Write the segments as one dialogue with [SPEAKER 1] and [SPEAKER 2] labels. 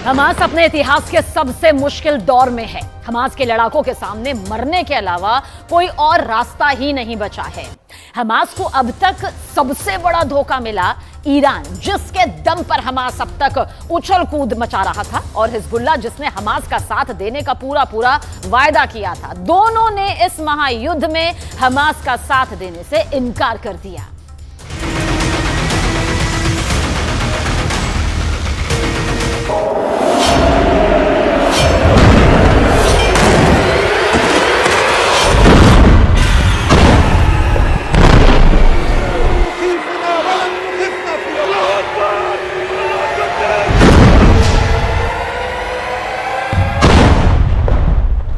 [SPEAKER 1] Hamas अपने इतिहास के सबसे मुश्किल दौर में है। हमास के लड़ाकों के सामने मरने के अलावा कोई और रास्ता ही नहीं बचा है। हमास को अब तक सबसे बड़ा धोखा मिला ईरान, जिसके दम पर हमास अब तक उछल कूद मचा रहा था, और हिजबुल्लाह, जिसने हमास का साथ देने का पूरा वायदा किया था। दोनों ने इस महायुद्ध में हमास का साथ देने से इनकार कर दिया।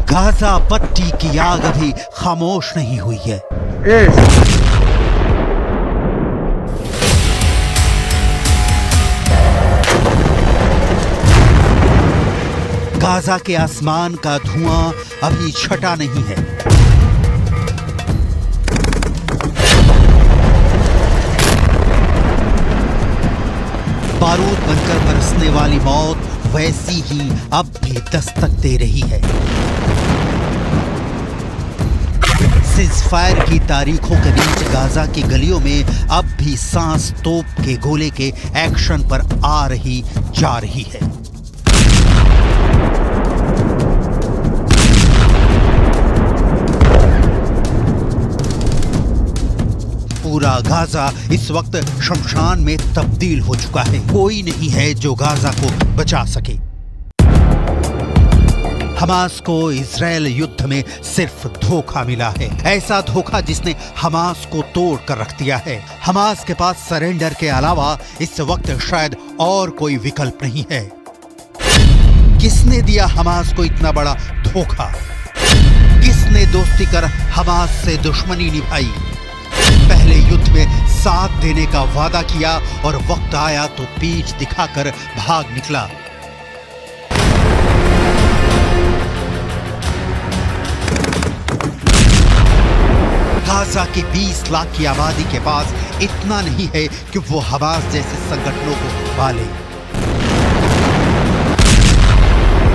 [SPEAKER 2] गाजा पट्टी की आग अभी खामोश नहीं हुई है। गाजा के आसमान का धुआं अभी छटा नहीं है। बारूद बनकर बरसने वाली मौत वैसी ही अब भी दस्तक दे रही है। सीज़फायर की तारीखों के बीच गाजा की गलियों में अब भी सांस तोप के गोले के एक्शन पर आ रही जा रही है। पूरा गाजा इस वक्त शमशान में तब्दील हो चुका है। कोई नहीं है जो गाजा को बचा सके। हमास को इजरायल युद्ध में सिर्फ धोखा मिला है, ऐसा धोखा जिसने हमास को तोड़ कर रख दिया है। हमास के पास सरेंडर के अलावा इस वक्त शायद और कोई विकल्प नहीं है। किसने दिया हमास को इतना बड़ा धोखा? किसने दोस्ती कर हमास से दुश्मनी निभाई? पहले युद्ध में साथ देने का वादा किया और वक्त आया तो पीठ दिखाकर भाग निकला। गाजा की 20 लाख की आबादी के पास इतना नहीं है कि वो हमास जैसे संगठनों को पाले।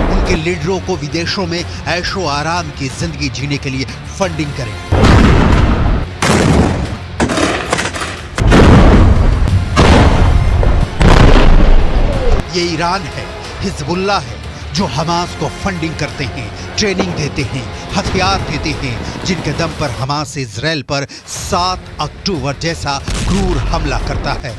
[SPEAKER 2] उनके लीडरों को विदेशों में ऐशो आराम की जिंदगी जीने के लिए फंडिंग करें। ये ईरान है, हिजबुल्लाह है, जो हमास को फंडिंग करते हैं, ट्रेनिंग देते हैं, हथियार देते हैं, जिनके दम पर हमास इजराइल पर 7 अक्टूबर जैसा क्रूर हमला करता है।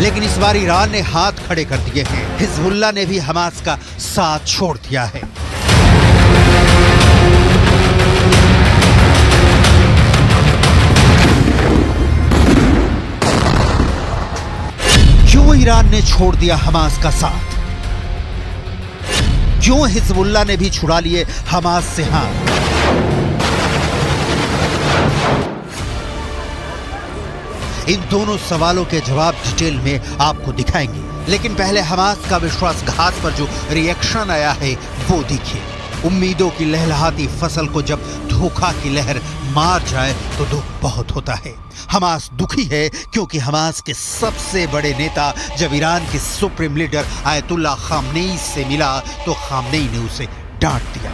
[SPEAKER 2] लेकिन इस बार ईरान ने हाथ खड़े कर दिए हैं। हिजबुल्लाह ने भी हमास का साथ छोड़ दिया है। क्यों ईरान ने छोड़ दिया हमास का साथ? क्यों हिजबुल्लाह ने भी छुड़ा लिए हमास से हाथ? इन दोनों सवालों के जवाब डिटेल में आपको दिखाएंगे, लेकिन पहले हमास का विश्वासघात पर जो रिएक्शन आया है वो देखिए। उम्मीदों की लहलहाती फसल को जब धोखा की लहर मार जाए तो दुख बहुत होता है। हमास दुखी है क्योंकि हमास के सबसे बड़े नेता जब ईरान के सुप्रीम लीडर आयतुल्लाह खामनेई से मिला तो खामनेई ने उसे डांट दिया।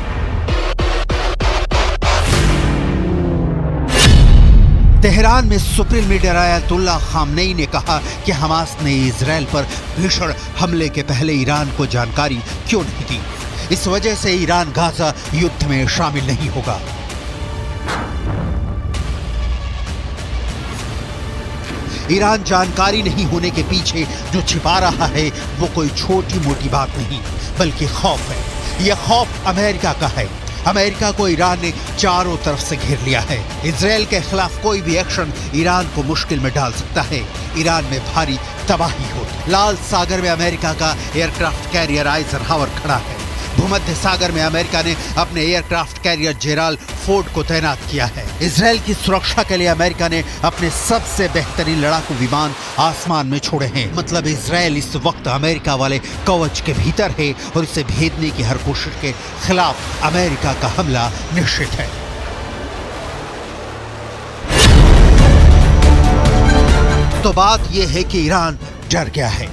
[SPEAKER 2] तेहरान में सुप्रीम लीडर आयतुल्लाह खामनेई ने कहा कि हमास ने इजराइल पर भीषण हमले के पहले ईरान को जानकारी क्यों नहीं दी। इस वजह से ईरान गाजा युद्ध में शामिल नहीं होगा। ईरान जानकारी नहीं होने के पीछे जो छिपा रहा है वो कोई छोटी मोटी बात नहीं, बल्कि खौफ है। यह खौफ अमेरिका का है। अमेरिका को ईरान ने चारों तरफ से घेर लिया है। इजराइल के खिलाफ कोई भी एक्शन ईरान को मुश्किल में डाल सकता है। ईरान में भारी तबाही होती। लाल सागर में अमेरिका का एयरक्राफ्ट कैरियर आइजनहावर खड़ा है। भूमध्य सागर में अमेरिका ने अपने एयरक्राफ्ट कैरियर जेराल्ड फोर्ड को तैनात किया है। इजराइल की सुरक्षा के लिए अमेरिका ने अपने सबसे बेहतरीन लड़ाकू विमान आसमान में छोड़े हैं। मतलब इजराइल इस वक्त अमेरिका वाले कवच के भीतर है और इसे भेदने की हर कोशिश के खिलाफ अमेरिका का हमला निश्चित है। तो बात यह है कि ईरान डर गया है।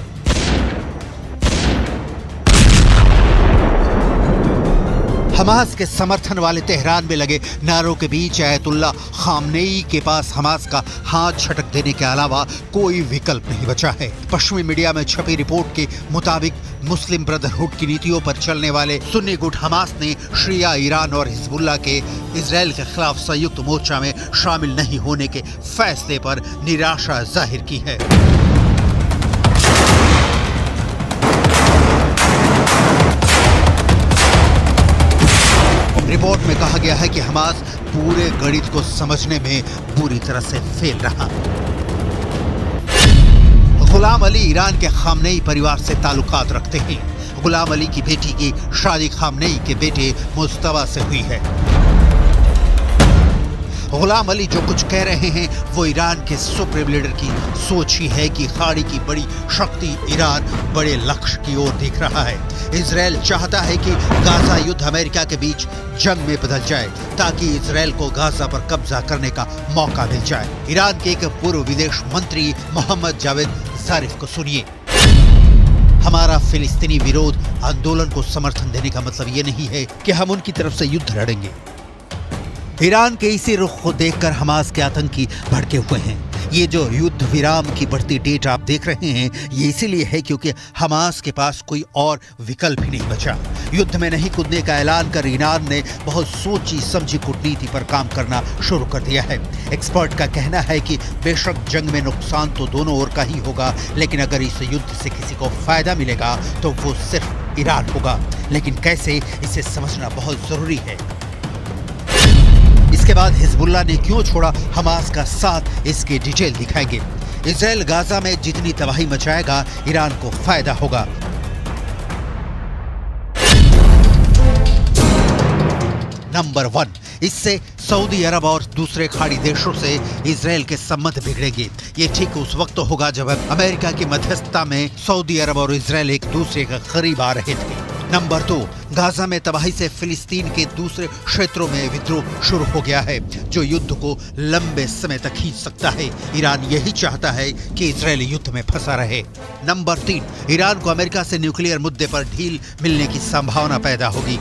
[SPEAKER 2] हमास के समर्थन वाले तेहरान में लगे नारों के बीच अयतुल्ला खामनेई के पास हमास का हाथ झटक देने के अलावा कोई विकल्प नहीं बचा है। पश्चिमी मीडिया में छपी रिपोर्ट के मुताबिक मुस्लिम ब्रदरहुड की नीतियों पर चलने वाले सुन्नी गुट हमास ने शिया ईरान और हिजबुल्लाह के इजराइल के खिलाफ संयुक्त मोर्चा में शामिल नहीं होने के फैसले पर निराशा जाहिर की है। रिपोर्ट में कहा गया है कि हमास पूरे गणित को समझने में बुरी तरह से फेल रहा। गुलाम अली ईरान के खामनेई परिवार से ताल्लुकात रखते हैं। गुलाम अली की बेटी की शादी खामनेई के बेटे मुस्तफा से हुई है। गुलाम अली जो कुछ कह रहे हैं वो ईरान के सुप्रीम लीडर की सोच ही है कि खाड़ी की बड़ी शक्ति ईरान बड़े लक्ष्य की ओर देख रहा है। इजराइल चाहता है कि गाजा युद्ध अमेरिका के बीच जंग में बदल जाए ताकि इजराइल को गाजा पर कब्जा करने का मौका मिल जाए। ईरान के एक पूर्व विदेश मंत्री मोहम्मद जावेद जारिफ को सुनिए। हमारा फिलिस्तीनी विरोध आंदोलन को समर्थन देने का मतलब ये नहीं है कि हम उनकी तरफ से युद्ध लड़ेंगे। ईरान के इसी रुख को देखकर हमास के आतंकी भड़के हुए हैं। ये जो युद्ध विराम की बढ़ती डेट आप देख रहे हैं ये इसीलिए है क्योंकि हमास के पास कोई और विकल्प ही नहीं बचा। युद्ध में नहीं कूदने का ऐलान कर ईरान ने बहुत सोची समझी कूटनीति पर काम करना शुरू कर दिया है। एक्सपर्ट का कहना है कि बेशक जंग में नुकसान तो दोनों ओर का ही होगा, लेकिन अगर इस युद्ध से किसी को फायदा मिलेगा तो वो सिर्फ ईरान होगा। लेकिन कैसे, इसे समझना बहुत जरूरी है। इसके बाद हिजबुल्लाह ने क्यों छोड़ा हमास का साथ, इसकी डिटेल दिखाएंगे। इजराइल गाजा में जितनी तबाही मचाएगा ईरान को फायदा होगा। नंबर 1, इससे सऊदी अरब और दूसरे खाड़ी देशों से इजराइल के संबंध बिगड़ेंगे। ये ठीक उस वक्त होगा जब अमेरिका की मध्यस्थता में सऊदी अरब और इजराइल एक दूसरे के करीब आ रहे थे। नंबर 2, गाजा में तबाही से फिलिस्तीन के दूसरे क्षेत्रों में विद्रोह शुरू हो गया है जो युद्ध को लंबे समय तक खींच सकता है। ईरान यही चाहता है कि इजराइल युद्ध में फंसा रहे। नंबर 3, ईरान को अमेरिका से न्यूक्लियर मुद्दे पर ढील मिलने की संभावना पैदा होगी।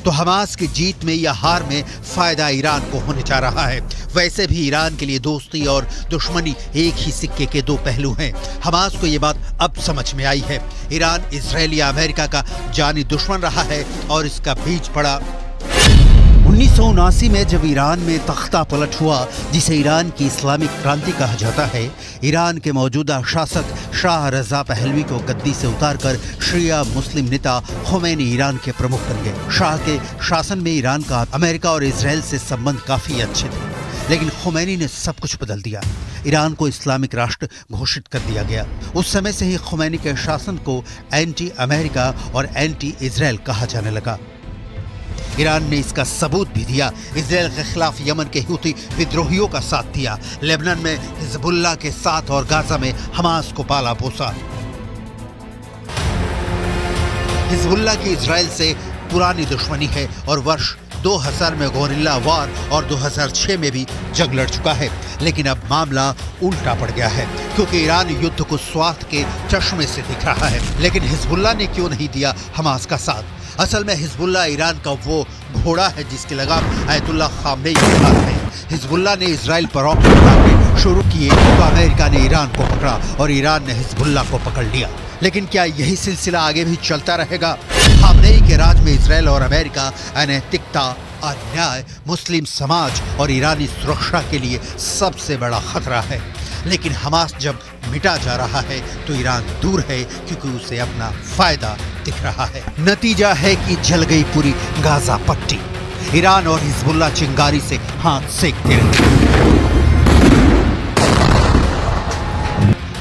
[SPEAKER 2] तो हमास की जीत में या हार में फायदा ईरान को होने जा रहा है। वैसे भी ईरान के लिए दोस्ती और दुश्मनी एक ही सिक्के के दो पहलू हैं। हमास को ये बात अब समझ में आई है। ईरान इजराइल या अमेरिका का जानी दुश्मन रहा है और इसका बीज पड़ा 1979 में जब ईरान में तख्ता पलट हुआ, जिसे ईरान की इस्लामिक क्रांति कहा जाता है। ईरान के मौजूदा शासक शाह रजा पहलवी को गद्दी से उतारकर शिया मुस्लिम नेता खुमैनी ईरान के प्रमुख बन गए। शाह के शासन में ईरान का अमेरिका और इजराइल से संबंध काफी अच्छे थे, लेकिन खुमैनी ने सब कुछ बदल दिया। ईरान को इस्लामिक राष्ट्र घोषित कर दिया गया। उस समय से ही खुमैनी के शासन को एंटी अमेरिका और एंटी इजराइल कहा जाने लगा। ईरान ने इसका सबूत भी दिया। इजराइल के खिलाफ यमन के हूती विद्रोहियों का साथ दिया, लेबनान में हिजबुल्लाह के साथ और गाजा में हमास को पाला पोसा। हिजबुल्लाह की इजराइल से पुरानी दुश्मनी है और वर्ष 2000 में गोरिल्ला वार और 2006 में भी जंग लड़ चुका है। लेकिन अब मामला उल्टा पड़ गया है क्योंकि ईरान युद्ध को स्वार्थ के चश्मे से दिख रहा है। लेकिन हिजबुल्लाह ने क्यों नहीं दिया हमास का साथ? असल में हिजबुल्लाह ईरान का वो घोड़ा है जिसकी लगाम अयतुल्ला खामनेई के हाथ है। हिजबुल्लाह ने इजराइल पर रॉकेट दागने शुरू किए तो अमेरिका ने ईरान को पकड़ा और ईरान ने हिजबुल्लाह को पकड़ लिया। लेकिन क्या यही सिलसिला आगे भी चलता रहेगा? खामनेई के राज में इजराइल और अमेरिका अनैतिकता, अन्याय, मुस्लिम समाज और ईरानी सुरक्षा के लिए सबसे बड़ा खतरा है। लेकिन हमास जब मिटा जा रहा है तो ईरान दूर है क्योंकि उसे अपना फायदा दिख रहा है। नतीजा है कि जल गई पूरी गाजा पट्टी। ईरान और हिजबुल्लाह चिंगारी से हाथ सेकते रहे।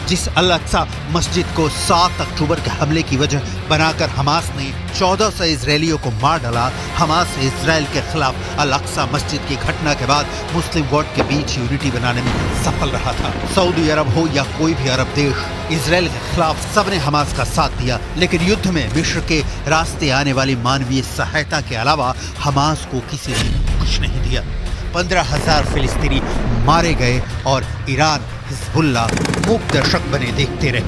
[SPEAKER 2] जिस अल-अक्सा मस्जिद को 7 अक्टूबर के हमले की वजह बनाकर हमास ने 1400 इजरायलियों को मार डाला, हमास इजराइल के खिलाफ अल-अक्सा मस्जिद की घटना के बाद मुस्लिम वर्ल्ड के बीच यूनिटी बनाने में सफल रहा था। सऊदी अरब हो या कोई भी अरब देश, इजराइल के खिलाफ सबने हमास का साथ दिया। लेकिन युद्ध में मिस्र के रास्ते आने वाली मानवीय सहायता के अलावा हमास को किसी ने कुछ नहीं दिया। 15,000 फिलिस्तीनी मारे गए और ईरान हिजबुल्लाह मूक दर्शक बने देखते रहे।